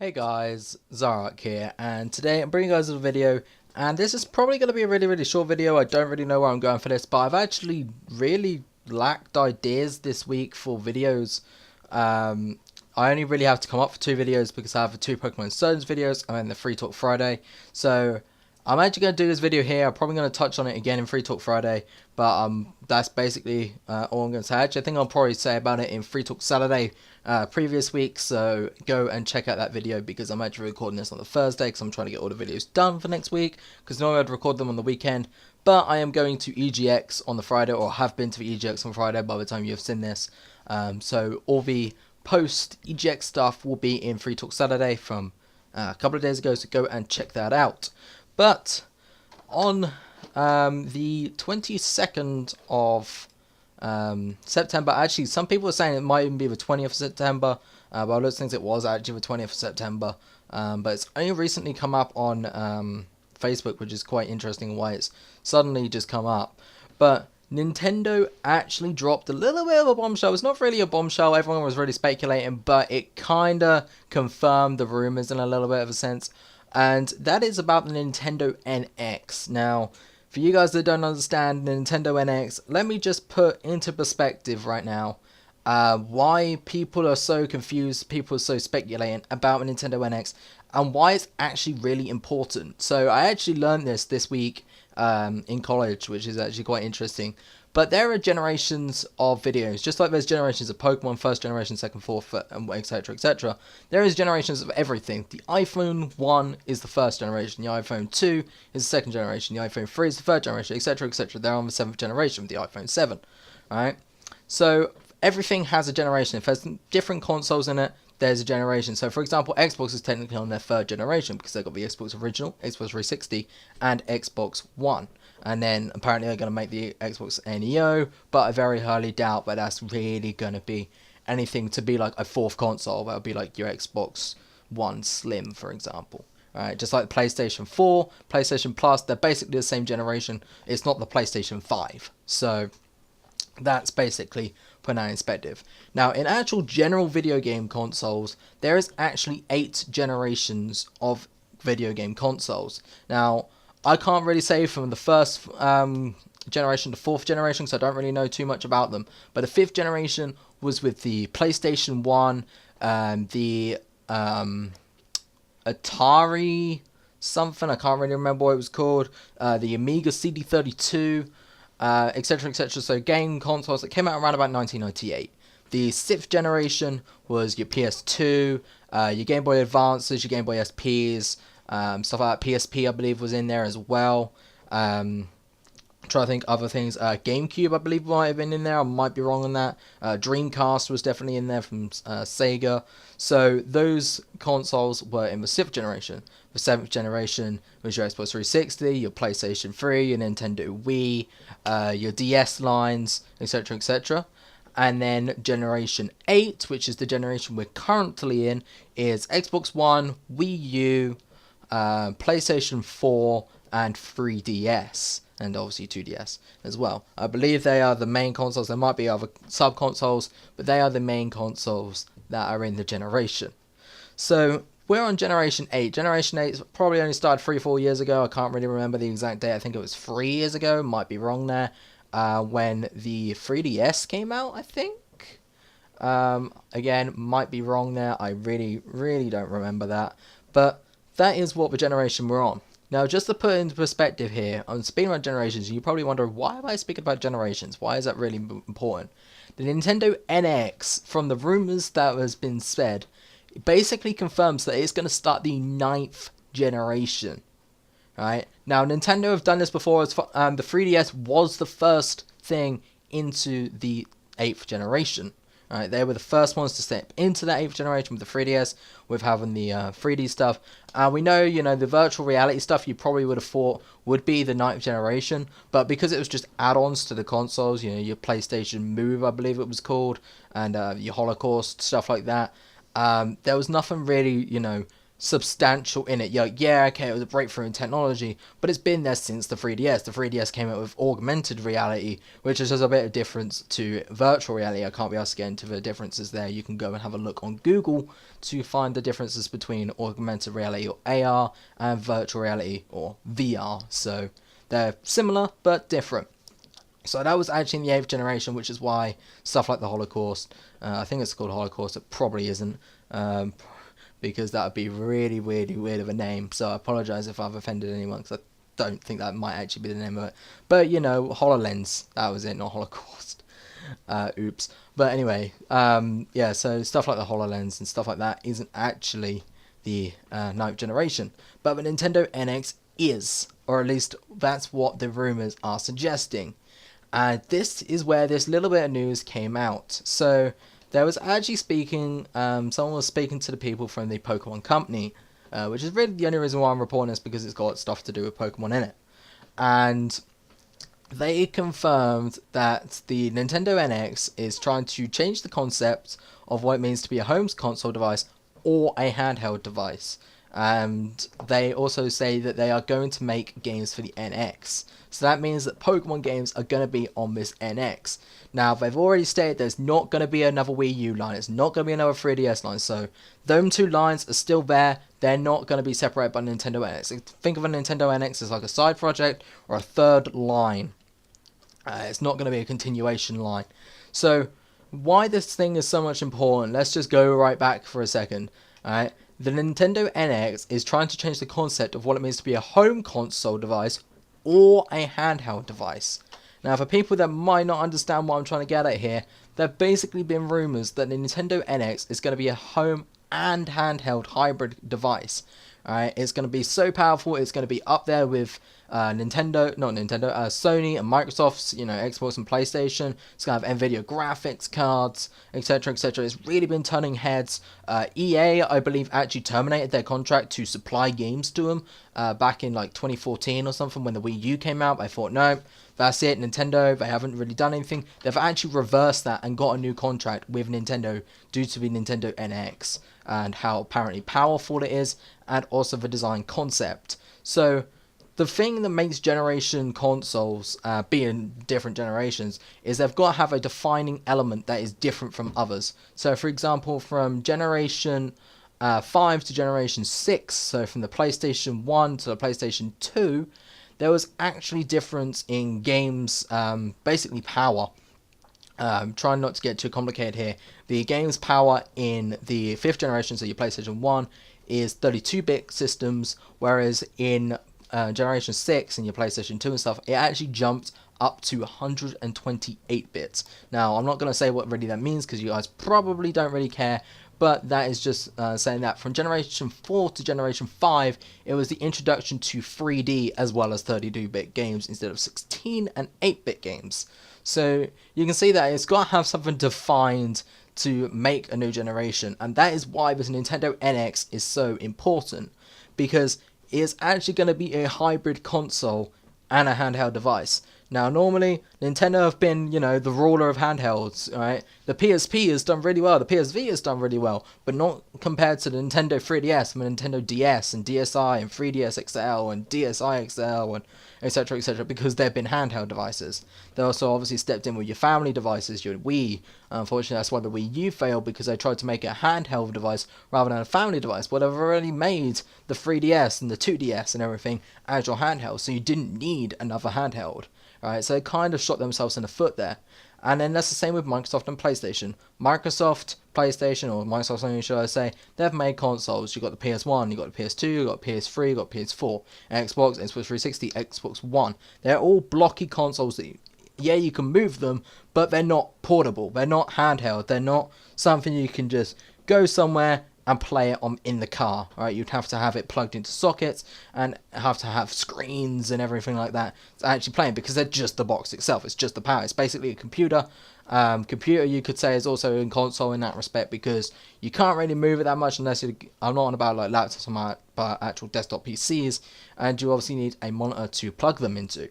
Hey guys, Zoroarrkk here, and today I'm bringing you guys a video, and this is probably going to be a really short video. I don't really know where I'm going for this, but I've actually really lacked ideas this week for videos. I only really have to come up for 2 videos because I have the 2 Pokemon Stones videos and then the Free Talk Friday. So I'm actually going to do this video here. I'm probably going to touch on it again in Free Talk Friday, but that's basically all I'm going to say. Actually, I think I'll probably say about it in Free Talk Saturday previous week, so go and check out that video because I'm actually recording this on the Thursday because I'm trying to get all the videos done for next week because normally I'd record them on the weekend, but I am going to EGX on the Friday, or have been to EGX on Friday by the time you've seen this, so all the post EGX stuff will be in Free Talk Saturday from a couple of days ago, so go and check that out. But on the 22nd of September, actually some people are saying it might even be the 20th of September, but I don't think it was actually the 20th of September, but it's only recently come up on Facebook, which is quite interesting why it's suddenly just come up. But Nintendo actually dropped a little bit of a bombshell. It's not really a bombshell, everyone was really speculating, but it kinda confirmed the rumors in a little bit of a sense, and that is about the Nintendo NX. Now, for you guys that don't understand the Nintendo NX, let me just put into perspective right now why people are so confused, people are so speculating about the Nintendo NX, and why it's actually really important. So I actually learned this week in college, which is actually quite interesting. But there are generations of videos, just like there's generations of Pokemon, first generation, second, fourth, etc, etc. There is generations of everything. The iPhone 1 is the first generation, the iPhone 2 is the second generation, the iPhone 3 is the third generation, etc, etc. They're on the 7th generation with the iPhone 7, alright? So everything has a generation. If there's different consoles in it, there's a generation. So for example, Xbox is technically on their 3rd generation because they've got the Xbox original, Xbox 360, and Xbox One. And then apparently they're going to make the Xbox Neo, but I very highly doubt that that's really going to be anything to be like a 4th console. That would be like your Xbox One Slim, for example. Right, just like the PlayStation 4, PlayStation Plus, they're basically the same generation. It's not the PlayStation 5. So that's basically put that in perspective. Now, in actual general video game consoles, there is actually 8 generations of video game consoles. Now, I can't really say from the first generation to 4th generation because I don't really know too much about them. But the 5th generation was with the PlayStation 1, the Atari something, I can't really remember what it was called, the Amiga CD32, etc, etc. So game consoles that came out around about 1998. The 6th generation was your PS2, your Game Boy Advances, your Game Boy SPs, stuff like that. PSP I believe was in there as well. Try to think other things. GameCube I believe might have been in there. I might be wrong on that. Dreamcast was definitely in there from Sega. So those consoles were in the 6th generation. The 7th generation was your Xbox 360, your PlayStation 3, your Nintendo Wii, your DS lines, etc, etc. And then Generation 8, which is the generation we're currently in, is Xbox One, Wii U, PlayStation 4, and 3DS. And obviously 2DS as well. I believe they are the main consoles. There might be other sub-consoles, but they are the main consoles that are in the generation. So we're on Generation 8. Generation 8 probably only started 3-4 years ago. I can't really remember the exact date. I think it was 3 years ago. Might be wrong there. When the 3DS came out, I think. Again, might be wrong there. I really don't remember that. But that is what the generation we're on. Now, just to put into perspective here, on speaking about generations, you probably wonder, why am I speaking about generations? Why is that really important? The Nintendo NX, from the rumors that has been said, it basically confirms that it's going to start the 9th generation. Right? Now, Nintendo have done this before. The 3DS was the first thing into the 8th generation. Right, they were the first ones to step into that 8th generation with the 3DS, with having the 3D stuff. We know, the virtual reality stuff you probably would have thought would be the 9th generation, but because it was just add-ons to the consoles, your PlayStation Move, I believe it was called, and your Holocaust, stuff like that, there was nothing really, substantial in it. You're like, yeah, okay, it was a breakthrough in technology, but it's been there since the 3DS. The 3DS came out with augmented reality, which is just a bit of difference to virtual reality. I can't be asked to get into the differences there. You can go and have a look on Google to find the differences between augmented reality or AR and virtual reality or VR. So they're similar but different. So that was actually in the 8th generation, which is why stuff like the Holocaust, I think it's called Holocaust, it probably isn't, because that would be really, really weird of a name. So I apologise if I've offended anyone, because I don't think that might actually be the name of it. But, you know, HoloLens, that was it, not Holocaust. Oops. But anyway, yeah, so stuff like the HoloLens and stuff like that isn't actually the 9th generation. But the Nintendo NX is, or at least that's what the rumours are suggesting. And this is where this little bit of news came out. So there was actually speaking, someone was speaking to the people from the Pokemon company, which is really the only reason why I'm reporting this, because it's got stuff to do with Pokemon in it. And they confirmed that the Nintendo NX is trying to change the concept of what it means to be a home console device or a handheld device. And they also say that they are going to make games for the NX. So that means that Pokemon games are going to be on this NX. Now, they've already stated there's not going to be another Wii U line. It's not going to be another 3DS line. So, those two lines are still there. They're not going to be separated by Nintendo NX. Think of a Nintendo NX as like a side project or a third line. It's not going to be a continuation line. So, why this thing is so much important, let's just go right back for a second. Alright. The Nintendo NX is trying to change the concept of what it means to be a home console device or a handheld device. Now, for people that might not understand what I'm trying to get at here, there have basically been rumours that the Nintendo NX is going to be a home and handheld hybrid device. Alright, it's going to be so powerful, it's going to be up there with Sony and Microsoft's, Xbox and PlayStation. It's going to have Nvidia graphics cards, etc., etc. It's really been turning heads. EA, I believe, actually terminated their contract to supply games to them back in like 2014 or something when the Wii U came out. I thought, no, that's it, Nintendo, they haven't really done anything. They've actually reversed that and got a new contract with Nintendo due to the Nintendo NX and how apparently powerful it is, and also the design concept. So the thing that makes generation consoles be in different generations is they've got to have a defining element that is different from others. So for example, from generation 5 to generation 6, so from the PlayStation 1 to the PlayStation 2, there was actually difference in games, basically power. Trying not to get too complicated here. The game's power in the 5th generation, so your PlayStation 1, is 32-bit systems, whereas in generation 6 and your PlayStation 2 and stuff, it actually jumped up to 128 bits. Now, I'm not going to say what really that means because you guys probably don't really care, but that is just saying that from generation 4 to generation 5, it was the introduction to 3D as well as 32-bit games instead of 16 and 8-bit games. So you can see that it's got to have something defined to make a new generation, and that is why this Nintendo NX is so important, because it's actually going to be a hybrid console and a handheld device. Now, normally, Nintendo have been, the ruler of handhelds, right? The PSP has done really well, the PSV has done really well, but not compared to the Nintendo 3DS, and Nintendo DS, and DSi, and 3DS XL, and DSi XL, and etc., etc., because they've been handheld devices. They also obviously stepped in with your family devices, your Wii. Unfortunately, that's why the Wii U failed, because they tried to make a handheld device rather than a family device. Well, they've already made the 3DS and the 2DS and everything as your handheld, so you didn't need another handheld. Right, so they kind of shot themselves in the foot there. And then that's the same with Microsoft and PlayStation. Microsoft, PlayStation, or Microsoft Sony, should I say, they've made consoles. You've got the PS1, you've got the PS2, you've got PS3, you've got PS4, Xbox, Xbox 360, Xbox One. They're all blocky consoles that, you can move them, but they're not portable. They're not handheld. They're not something you can just go somewhere and play it on in the car, right? You'd have to have it plugged into sockets and have to have screens and everything like that to actually play it, because they're just the box itself. It's just the power. It's basically a computer. Computer, you could say, is also in console in that respect, because you can't really move it that much unless I'm not on about like laptops, I'm about actual desktop PCs, and you obviously need a monitor to plug them into.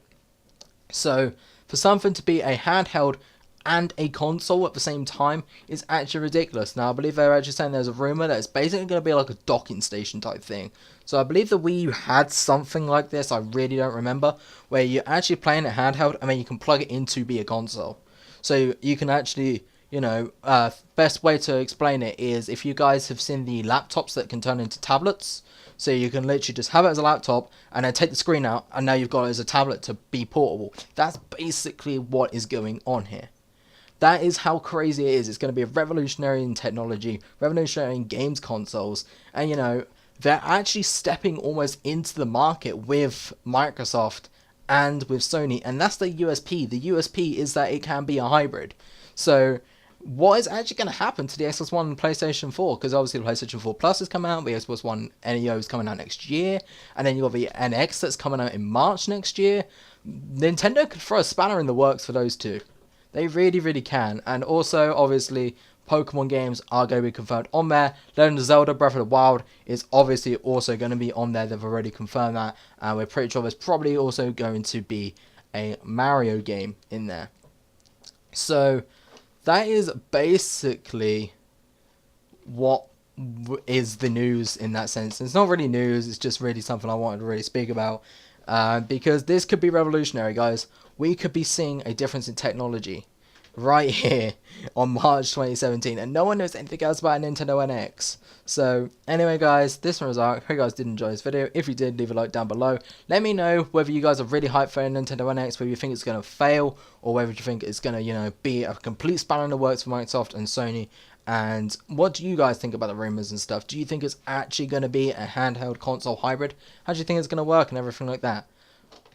So for something to be a handheld and a console at the same time is actually ridiculous. Now, I believe they're actually saying there's a rumor that it's basically going to be like a docking station type thing. So I believe the Wii U had something like this, I really don't remember, where you're actually playing it handheld and then you can plug it in to be a console. So you can actually, you know, best way to explain it is if you guys have seen the laptops that can turn into tablets. So you can literally just have it as a laptop and then take the screen out and now you've got it as a tablet to be portable. That's basically what is going on here. That is how crazy it is. It's going to be a revolutionary in technology, revolutionary in games consoles, and you know, they're actually stepping almost into the market with Microsoft and with Sony, and that's the USP. The USP is that it can be a hybrid. So what is actually going to happen to the Xbox One and PlayStation 4? Because obviously the PlayStation 4 Plus is coming out, the Xbox One Neo is coming out next year, and then you've got the NX that's coming out in March next year. Nintendo could throw a spanner in the works for those two. They really, really can. And also, obviously, Pokemon games are going to be confirmed on there. Legend of Zelda Breath of the Wild is obviously also going to be on there. They've already confirmed that. And we're pretty sure there's probably also going to be a Mario game in there. So, that is basically what is the news in that sense. It's not really news, it's just really something I wanted to really speak about. Because this could be revolutionary, guys. We could be seeing a difference in technology right here on March 2017, and no one knows anything else about a Nintendo NX. So anyway, guys, this one was Zoroarrkk. Hope you guys did enjoy this video. If you did, leave a like down below. Let me know whether you guys are really hyped for a Nintendo NX, whether you think it's going to fail, or whether you think it's going to, you know, be a complete spanner in the works for Microsoft and Sony. And what do you guys think about the rumors and stuff? Do you think it's actually going to be a handheld console hybrid? How do you think it's going to work and everything like that?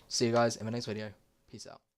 See you guys in the next video. Peace out.